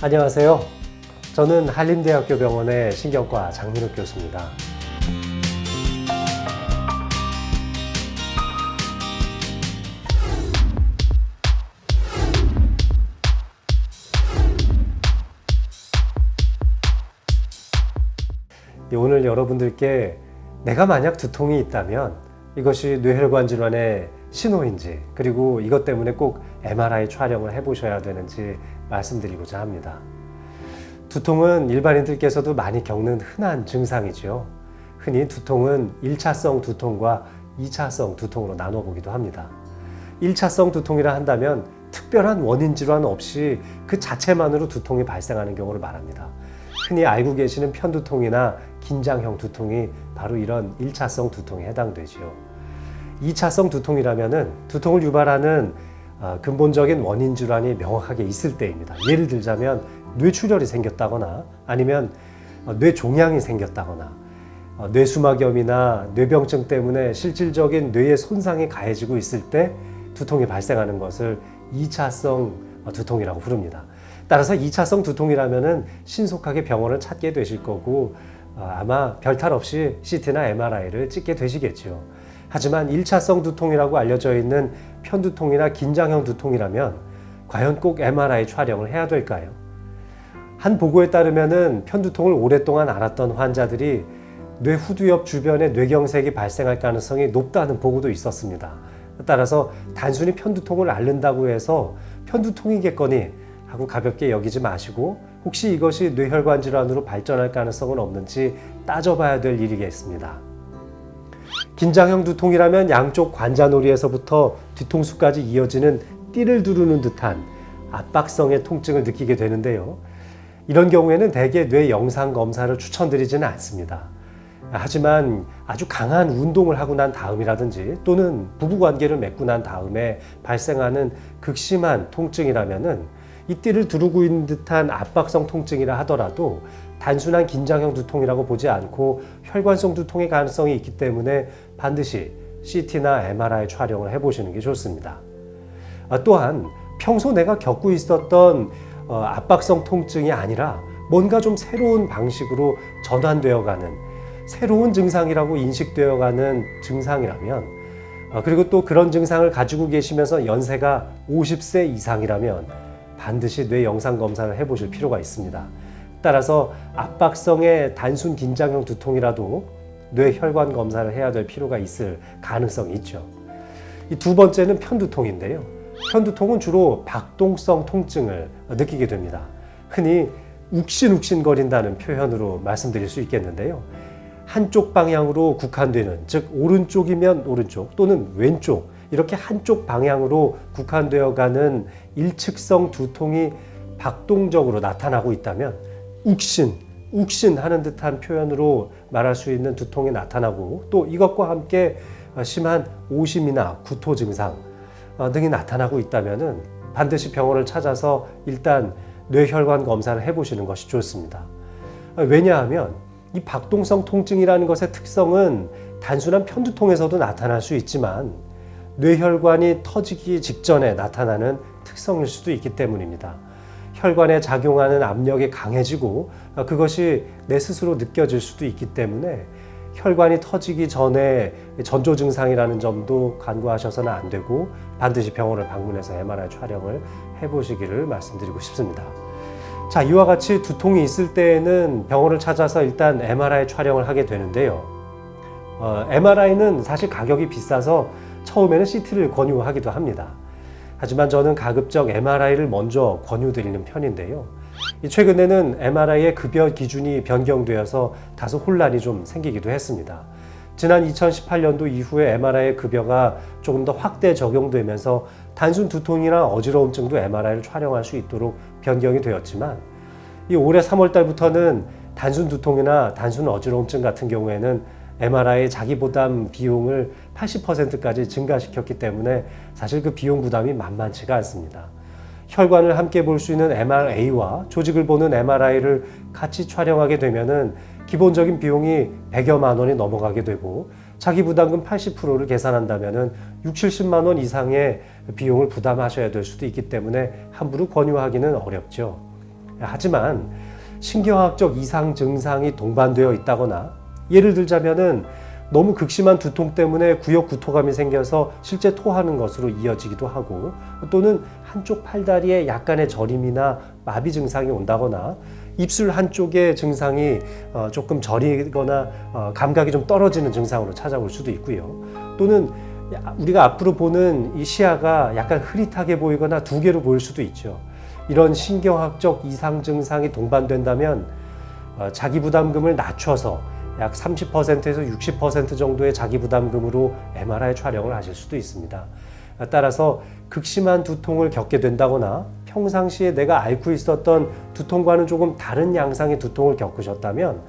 안녕하세요. 저는 한림대학교 병원의 신경과 장민욱 교수입니다. 오늘 여러분들께 내가 만약 두통이 있다면 이것이 뇌혈관 질환의 신호인지, 그리고 이것 때문에 꼭 MRI 촬영을 해보셔야 되는지 말씀드리고자 합니다. 두통은 일반인들께서도 많이 겪는 흔한 증상이죠. 흔히 두통은 1차성 두통과 2차성 두통으로 나눠보기도 합니다. 1차성 두통이라 한다면 특별한 원인 질환 없이 그 자체만으로 두통이 발생하는 경우를 말합니다. 흔히 알고 계시는 편두통이나 긴장형 두통이 바로 이런 1차성 두통에 해당되죠. 2차성 두통이라면 두통을 유발하는 근본적인 원인 질환이 명확하게 있을 때입니다. 예를 들자면 뇌출혈이 생겼다거나 아니면 뇌종양이 생겼다거나 뇌수막염이나 뇌병증 때문에 실질적인 뇌의 손상이 가해지고 있을 때 두통이 발생하는 것을 2차성 두통이라고 부릅니다. 따라서 2차성 두통이라면 신속하게 병원을 찾게 되실 거고 아마 별탈 없이 CT나 MRI를 찍게 되시겠죠. 하지만 1차성 두통이라고 알려져 있는 편두통이나 긴장형 두통이라면 과연 꼭 MRI 촬영을 해야 될까요? 한 보고에 따르면 편두통을 오랫동안 앓았던 환자들이 뇌 후두엽 주변에 뇌경색이 발생할 가능성이 높다는 보고도 있었습니다. 따라서 단순히 편두통을 앓는다고 해서 편두통이겠거니 하고 가볍게 여기지 마시고 혹시 이것이 뇌혈관 질환으로 발전할 가능성은 없는지 따져봐야 될 일이겠습니다. 긴장형 두통이라면 양쪽 관자놀이에서부터 뒤통수까지 이어지는 띠를 두르는 듯한 압박성의 통증을 느끼게 되는데요. 이런 경우에는 대개 뇌 영상 검사를 추천드리지는 않습니다. 하지만 아주 강한 운동을 하고 난 다음이라든지 또는 부부관계를 맺고 난 다음에 발생하는 극심한 통증이라면은 이 띠를 두르고 있는 듯한 압박성 통증이라 하더라도 단순한 긴장형 두통이라고 보지 않고 혈관성 두통의 가능성이 있기 때문에 반드시 CT나 MRI 촬영을 해보시는 게 좋습니다. 또한 평소 내가 겪고 있었던 압박성 통증이 아니라 뭔가 좀 새로운 방식으로 전환되어가는 새로운 증상이라고 인식되어가는 증상이라면 그리고 또 그런 증상을 가지고 계시면서 연세가 50세 이상이라면 반드시 뇌 영상 검사를 해보실 필요가 있습니다. 따라서 압박성의 단순 긴장형 두통이라도 뇌혈관 검사를 해야 될 필요가 있을 가능성이 있죠. 이 두 번째는 편두통인데요. 편두통은 주로 박동성 통증을 느끼게 됩니다. 흔히 욱신욱신거린다는 표현으로 말씀드릴 수 있겠는데요. 한쪽 방향으로 국한되는, 즉 오른쪽이면 오른쪽 또는 왼쪽 이렇게 한쪽 방향으로 국한되어 가는 일측성 두통이 박동적으로 나타나고 있다면 욱신하는 듯한 표현으로 말할 수 있는 두통이 나타나고 또 이것과 함께 심한 오심이나 구토 증상 등이 나타나고 있다면 반드시 병원을 찾아서 일단 뇌혈관 검사를 해보시는 것이 좋습니다. 왜냐하면 이 박동성 통증이라는 것의 특성은 단순한 편두통에서도 나타날 수 있지만 뇌혈관이 터지기 직전에 나타나는 특성일 수도 있기 때문입니다. 혈관에 작용하는 압력이 강해지고 그것이 내 스스로 느껴질 수도 있기 때문에 혈관이 터지기 전에 전조 증상이라는 점도 간과하셔서는 안 되고 반드시 병원을 방문해서 MRI 촬영을 해보시기를 말씀드리고 싶습니다. 자, 이와 같이 두통이 있을 때에는 병원을 찾아서 일단 MRI 촬영을 하게 되는데요. MRI는 사실 가격이 비싸서 처음에는 CT를 권유하기도 합니다. 하지만 저는 가급적 MRI를 먼저 권유드리는 편인데요. 최근에는 MRI의 급여 기준이 변경되어서 다소 혼란이 좀 생기기도 했습니다. 지난 2018년도 이후에 MRI의 급여가 조금 더 확대 적용되면서 단순 두통이나 어지러움증도 MRI를 촬영할 수 있도록 변경이 되었지만 올해 3월 달부터는 단순 두통이나 단순 어지러움증 같은 경우에는 MRI 자기 부담 비용을 80%까지 증가시켰기 때문에 사실 그 비용 부담이 만만치가 않습니다. 혈관을 함께 볼 수 있는 MRA와 조직을 보는 MRI를 같이 촬영하게 되면은 기본적인 비용이 100여만 원이 넘어가게 되고 자기 부담금 80%를 계산한다면은 60, 70만 원 이상의 비용을 부담하셔야 될 수도 있기 때문에 함부로 권유하기는 어렵죠. 하지만 신경학적 이상 증상이 동반되어 있다거나, 예를 들자면은 너무 극심한 두통 때문에 구역 구토감이 생겨서 실제 토하는 것으로 이어지기도 하고, 또는 한쪽 팔다리에 약간의 저림이나 마비 증상이 온다거나, 입술 한쪽의 증상이 조금 저리거나 감각이 좀 떨어지는 증상으로 찾아올 수도 있고요. 또는 우리가 앞으로 보는 이 시야가 약간 흐릿하게 보이거나 두 개로 보일 수도 있죠. 이런 신경학적 이상 증상이 동반된다면 자기 부담금을 낮춰서 약 30%에서 60% 정도의 자기 부담금으로 MRI 촬영을 하실 수도 있습니다. 따라서 극심한 두통을 겪게 된다거나 평상시에 내가 앓고 있었던 두통과는 조금 다른 양상의 두통을 겪으셨다면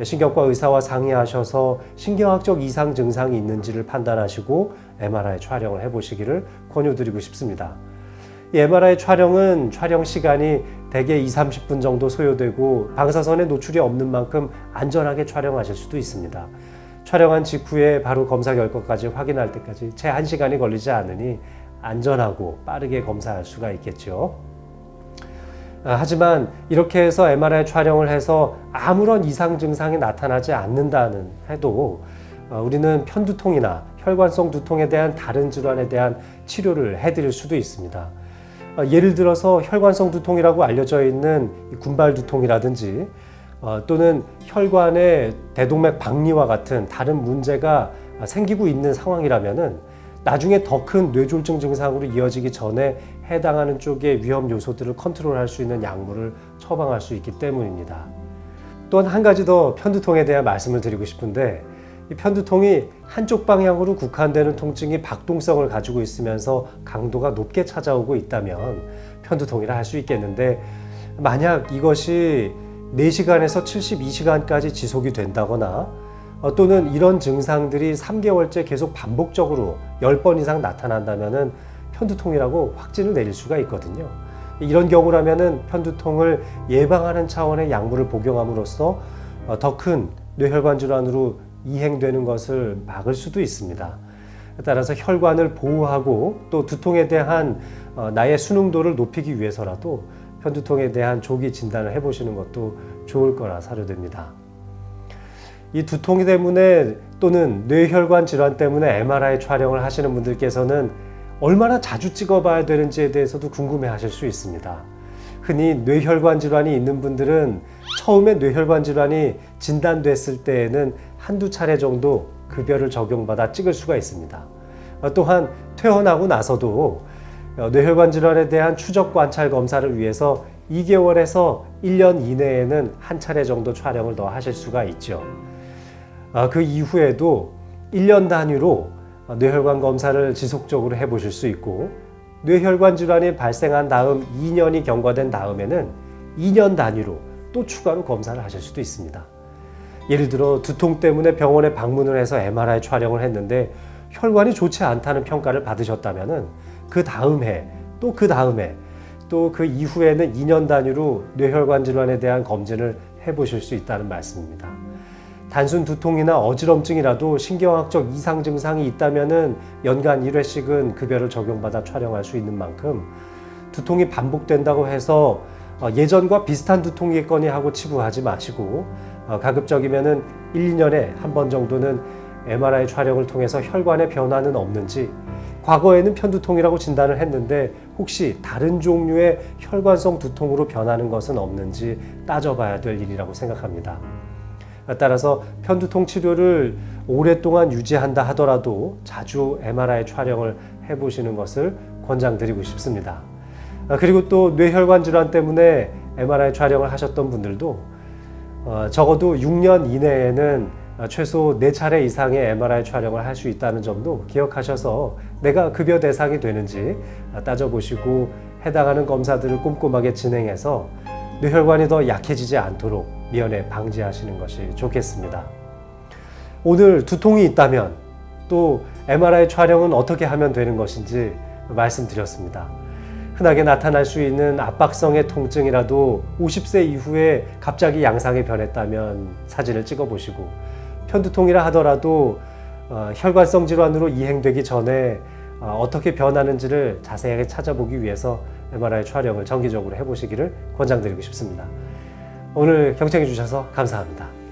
신경과 의사와 상의하셔서 신경학적 이상 증상이 있는지를 판단하시고 MRI 촬영을 해보시기를 권유드리고 싶습니다. 이 MRI 촬영은 촬영 시간이 대개 20-30분 정도 소요되고 방사선에 노출이 없는 만큼 안전하게 촬영하실 수도 있습니다. 촬영한 직후에 바로 검사 결과까지 확인할 때까지 채 1시간이 걸리지 않으니 안전하고 빠르게 검사할 수가 있겠죠. 하지만 이렇게 해서 MRI 촬영을 해서 아무런 이상 증상이 나타나지 않는다는 해도 우리는 편두통이나 혈관성 두통에 대한 다른 질환에 대한 치료를 해드릴 수도 있습니다. 예를 들어서 혈관성 두통이라고 알려져 있는 군발 두통이라든지 또는 혈관의 대동맥 박리와 같은 다른 문제가 생기고 있는 상황이라면은 나중에 더 큰 뇌졸중 증상으로 이어지기 전에 해당하는 쪽의 위험 요소들을 컨트롤할 수 있는 약물을 처방할 수 있기 때문입니다. 또한 한 가지 더 편두통에 대한 말씀을 드리고 싶은데, 이 편두통이 한쪽 방향으로 국한되는 통증이 박동성을 가지고 있으면서 강도가 높게 찾아오고 있다면 편두통이라 할 수 있겠는데, 만약 이것이 4시간에서 72시간까지 지속이 된다거나 또는 이런 증상들이 3개월째 계속 반복적으로 10번 이상 나타난다면 편두통이라고 확진을 내릴 수가 있거든요. 이런 경우라면 편두통을 예방하는 차원의 약물을 복용함으로써 더 큰 뇌혈관 질환으로 이행되는 것을 막을 수도 있습니다. 따라서 혈관을 보호하고 또 두통에 대한 나의 순응도를 높이기 위해서라도 편두통에 대한 조기 진단을 해보시는 것도 좋을 거라 사료됩니다. 이 두통 때문에 또는 뇌혈관 질환 때문에 MRI 촬영을 하시는 분들께서는 얼마나 자주 찍어봐야 되는지에 대해서도 궁금해 하실 수 있습니다. 흔히 뇌혈관 질환이 있는 분들은 처음에 뇌혈관 질환이 진단됐을 때에는 한두 차례 정도 급여를 적용받아 찍을 수가 있습니다. 또한 퇴원하고 나서도 뇌혈관 질환에 대한 추적 관찰 검사를 위해서 2개월에서 1년 이내에는 한 차례 정도 촬영을 더 하실 수가 있죠. 그 이후에도 1년 단위로 뇌혈관 검사를 지속적으로 해보실 수 있고, 뇌혈관 질환이 발생한 다음 2년이 경과된 다음에는 2년 단위로 또 추가로 검사를 하실 수도 있습니다. 예를 들어 두통 때문에 병원에 방문을 해서 MRI 촬영을 했는데 혈관이 좋지 않다는 평가를 받으셨다면 그 다음 해, 또 그 다음 해, 또 그 이후에는 2년 단위로 뇌혈관 질환에 대한 검진을 해보실 수 있다는 말씀입니다. 단순 두통이나 어지럼증이라도 신경학적 이상 증상이 있다면 연간 1회씩은 급여를 적용받아 촬영할 수 있는 만큼, 두통이 반복된다고 해서 예전과 비슷한 두통이겠거니 하고 치부하지 마시고 가급적이면 1-2년에 한 번 정도는 MRI 촬영을 통해서 혈관의 변화는 없는지, 과거에는 편두통이라고 진단을 했는데 혹시 다른 종류의 혈관성 두통으로 변하는 것은 없는지 따져봐야 될 일이라고 생각합니다. 따라서 편두통 치료를 오랫동안 유지한다 하더라도 자주 MRI 촬영을 해보시는 것을 권장드리고 싶습니다. 그리고 또 뇌혈관 질환 때문에 MRI 촬영을 하셨던 분들도 적어도 6년 이내에는 최소 4차례 이상의 MRI 촬영을 할 수 있다는 점도 기억하셔서 내가 급여 대상이 되는지 따져보시고 해당하는 검사들을 꼼꼼하게 진행해서 뇌혈관이 더 약해지지 않도록 미연에 방지하시는 것이 좋겠습니다. 오늘 두통이 있다면 또 MRI 촬영은 어떻게 하면 되는 것인지 말씀드렸습니다. 흔하게 나타날 수 있는 압박성의 통증이라도 50세 이후에 갑자기 양상이 변했다면 사진을 찍어보시고, 편두통이라 하더라도 혈관성 질환으로 이행되기 전에 어떻게 변하는지를 자세하게 찾아보기 위해서 MRI 촬영을 정기적으로 해보시기를 권장드리고 싶습니다. 오늘 경청해 주셔서 감사합니다.